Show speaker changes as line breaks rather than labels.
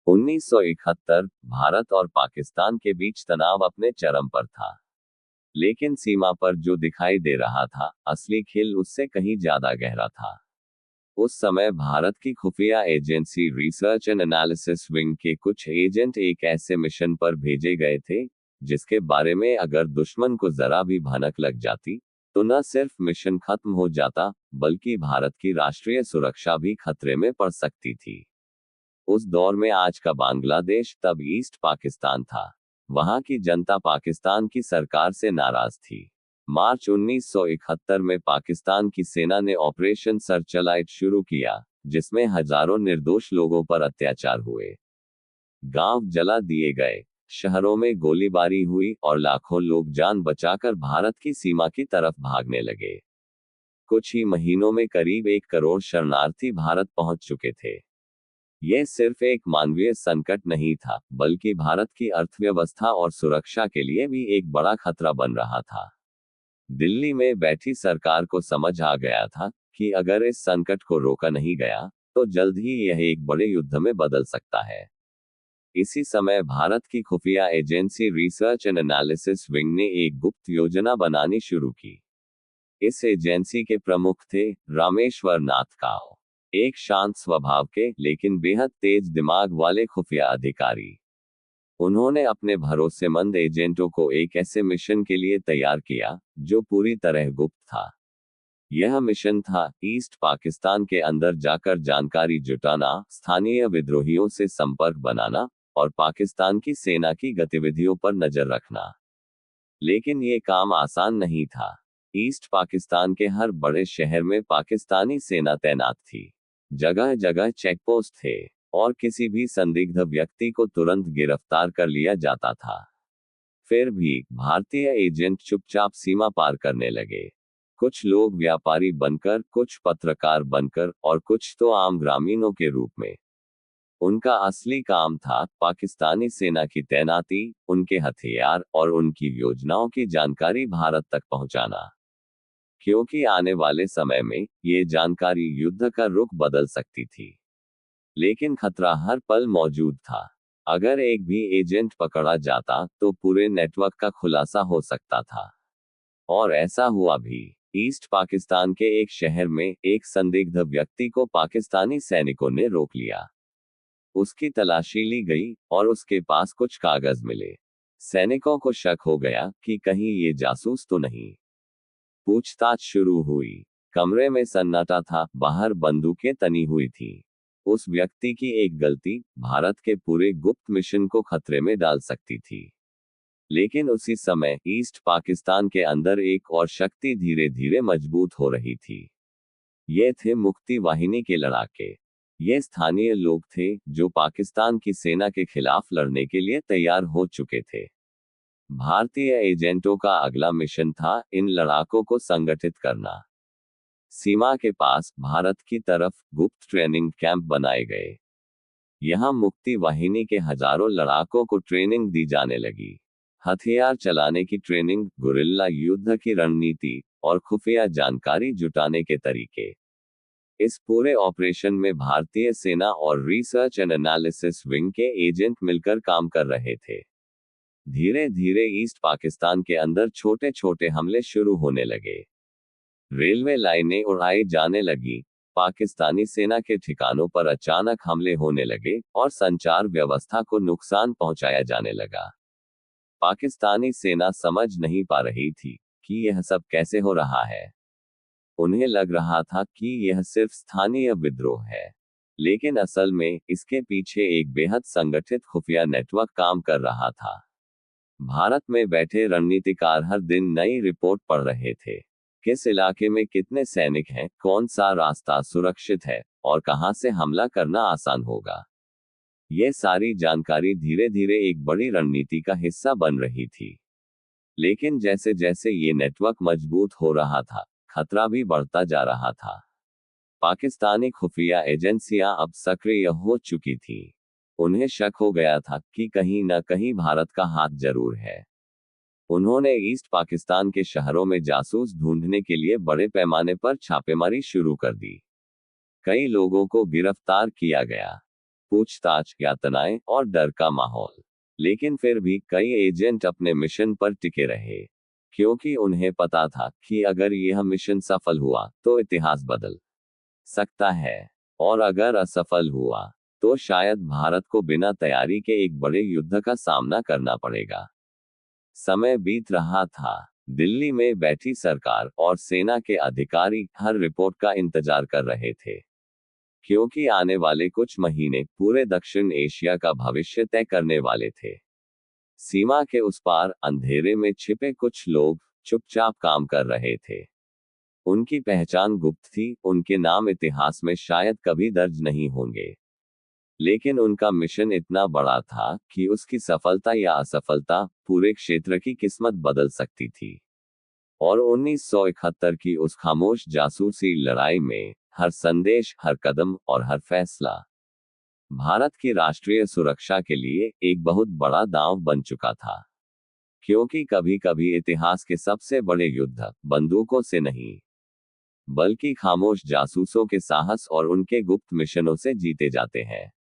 1971 भारत और पाकिस्तान के बीच तनाव अपने चरम पर था। लेकिन सीमा पर जो दिखाई दे रहा था, असली खेल उससे कहीं ज्यादा गहरा था। उस समय भारत की खुफिया agency research and analysis wing के कुछ एजेंट एक ऐसे मिशन पर भेजे गए थे, जिसके बारे में अगर दुश्मन को जरा भी भनक लग जाती, तो न सिर्फ मिशन खत्म हो जाता, बल्कि भारत की राष्ट्रीय सुरक्षा भी खतरे में पड़ सकती थी। उस दौर में आज का बांग्लादेश तब ईस्ट पाकिस्तान था। वहां की जनता पाकिस्तान की सरकार से नाराज थी। मार्च 1971 में पाकिस्तान की सेना ने ऑपरेशन सर्चलाइट शुरू किया, जिसमें हजारों निर्दोष लोगों पर अत्याचार हुए। गांव जला दिए गए, शहरों में गोलीबारी हुई और लाखों लोग जान बचाकर भारत की सीमा की तरफ भागने लगे। कुछ ही महीनों में करीब 1 करोड़ शरणार्थी भारत पहुंच चुके थे। यह सिर्फ एक मानवीय संकट नहीं था, बल्कि भारत की अर्थव्यवस्था और सुरक्षा के लिए भी एक बड़ा खतरा बन रहा था। दिल्ली में बैठी सरकार को समझ आ गया था कि अगर इस संकट को रोका नहीं गया, तो जल्द ही यह एक बड़े युद्ध में बदल सकता है। इसी समय भारत की खुफिया agency research and analysis wing ने एक गुप्त योजना बनानी शुरू की। इस एजेंसी के प्रमुख थे रामेश्वर नाथ काओ, एक शांत स्वभाव के लेकिन बेहद तेज दिमाग वाले खुफिया अधिकारी। उन्होंने अपने भरोसेमंद एजेंटों को एक ऐसे मिशन के लिए तैयार किया, जो पूरी तरह गुप्त था। यह मिशन था ईस्ट पाकिस्तान के अंदर जाकर जानकारी जुटाना, स्थानीय विद्रोहियों से संपर्क बनाना और पाकिस्तान की सेना की गतिविधियों पर नजर रखना। लेकिन ये काम आसान नहीं था। ईस्ट पाकिस्तान के हर बड़े शहर में पाकिस्तानी सेना तैनात थी। जगह जगह चेकपोस्ट थे और किसी भी संदिग्ध व्यक्ति को तुरंत गिरफ्तार कर लिया जाता था। फिर भी भारतीय एजेंट चुपचाप सीमा पार करने लगे। कुछ लोग व्यापारी बनकर, कुछ पत्रकार बनकर और कुछ तो आम ग्रामीणों के रूप में। उनका असली काम था पाकिस्तानी सेना की तैनाती, उनके हथियार और उनकी योजनाओं की जानकारी भारत तक पहुंचाना। क्योंकि आने वाले समय में ये जानकारी युद्ध का रुख बदल सकती थी। लेकिन खतरा हर पल मौजूद था। अगर एक भी एजेंट पकड़ा जाता, तो पूरे नेटवर्क का खुलासा हो सकता था। और ऐसा हुआ भी। ईस्ट पाकिस्तान के एक शहर में एक संदिग्ध व्यक्ति को पाकिस्तानी सैनिकों ने रोक लिया। उसकी तलाशी ली गई और उसके पास कुछ कागज मिले। सैनिकों को शक हो गया कि कहीं ये जासूस तो नहीं। पूछताछ शुरू हुई। कमरे में सन्नाटा था, बाहर बंदूकें तनी हुई थी। उस व्यक्ति की एक गलती भारत के पूरे गुप्त मिशन को खतरे में डाल सकती थी। लेकिन उसी समय ईस्ट पाकिस्तान के अंदर एक और शक्ति धीरे धीरे मजबूत हो रही थी। ये थे मुक्ति वाहिनी के लड़ाके। ये स्थानीय लोग थे जो पाकिस्तान की सेना के खिलाफ लड़ने के लिए तैयार हो चुके थे। भारतीय एजेंटों का अगला मिशन था इन लड़ाकों को संगठित करना। सीमा के पास भारत की तरफ गुप्त ट्रेनिंग कैंप बनाए गए। यहां मुक्ति वाहिनी के हजारों लड़ाकों को ट्रेनिंग दी जाने लगी। हथियार चलाने की ट्रेनिंग, गुरिल्ला युद्ध की रणनीति और खुफिया जानकारी जुटाने के तरीके। इस पूरे ऑपरेशन में भारतीय सेना और रिसर्च एंड एनालिसिस विंग के एजेंट मिलकर काम कर रहे थे। धीरे धीरे ईस्ट पाकिस्तान के अंदर छोटे छोटे हमले शुरू होने लगे। रेलवे लाइनें उड़ाई जाने लगी, पाकिस्तानी सेना के ठिकानों पर अचानक हमले होने लगे और संचार व्यवस्था को नुकसान पहुंचाया जाने लगा। पाकिस्तानी सेना समझ नहीं पा रही थी कि यह सब कैसे हो रहा है। उन्हें लग रहा था कि यह सिर्फ स्थानीय विद्रोह है, लेकिन असल में इसके पीछे एक बेहद संगठित खुफिया नेटवर्क काम कर रहा था। भारत में बैठे रणनीतिकार हर दिन नई रिपोर्ट पढ़ रहे थे। किस इलाके में कितने सैनिक हैं, कौन सा रास्ता सुरक्षित है और कहां से हमला करना आसान होगा। ये सारी जानकारी धीरे धीरे एक बड़ी रणनीति का हिस्सा बन रही थी। लेकिन जैसे जैसे ये नेटवर्क मजबूत हो रहा था, खतरा भी बढ़ता जा रहा था। पाकिस्तानी खुफिया एजेंसियां अब सक्रिय हो चुकी थी। उन्हें शक हो गया था कि कहीं न कहीं भारत का हाथ जरूर है। उन्होंने ईस्ट पाकिस्तान के शहरों में जासूस ढूंढने के लिए बड़े पैमाने पर छापेमारी शुरू कर दी। कई लोगों को गिरफ्तार किया गया। पूछताछ, यातनाएं और डर का माहौल। लेकिन फिर भी कई एजेंट अपने मिशन पर टिके रहे, क्योंकि उन्हें पता था कि अगर यह मिशन सफल हुआ तो इतिहास बदल सकता है, और अगर असफल हुआ तो शायद भारत को बिना तैयारी के एक बड़े युद्ध का सामना करना पड़ेगा। समय बीत रहा था। दिल्ली में बैठी सरकार और सेना के अधिकारी हर रिपोर्ट का इंतजार कर रहे थे, क्योंकि आने वाले कुछ महीने पूरे दक्षिण एशिया का भविष्य तय करने वाले थे। सीमा के उस पार अंधेरे में छिपे कुछ लोग चुपचाप काम कर रहे थे। उनकी पहचान गुप्त थी, उनके नाम इतिहास में शायद कभी दर्ज नहीं होंगे, लेकिन उनका मिशन इतना बड़ा था कि उसकी सफलता या असफलता पूरे क्षेत्र की किस्मत बदल सकती थी। और 1971 की उस खामोश जासूसी लड़ाई में हर संदेश, हर कदम और हर फैसला भारत की राष्ट्रीय सुरक्षा के लिए एक बहुत बड़ा दांव बन चुका था। क्योंकि कभी-कभी इतिहास के सबसे बड़े युद्ध बंदूकों से नहीं, बल्कि खामोश जासूसों के साहस और उनके गुप्त मिशनों से जीते जाते हैं।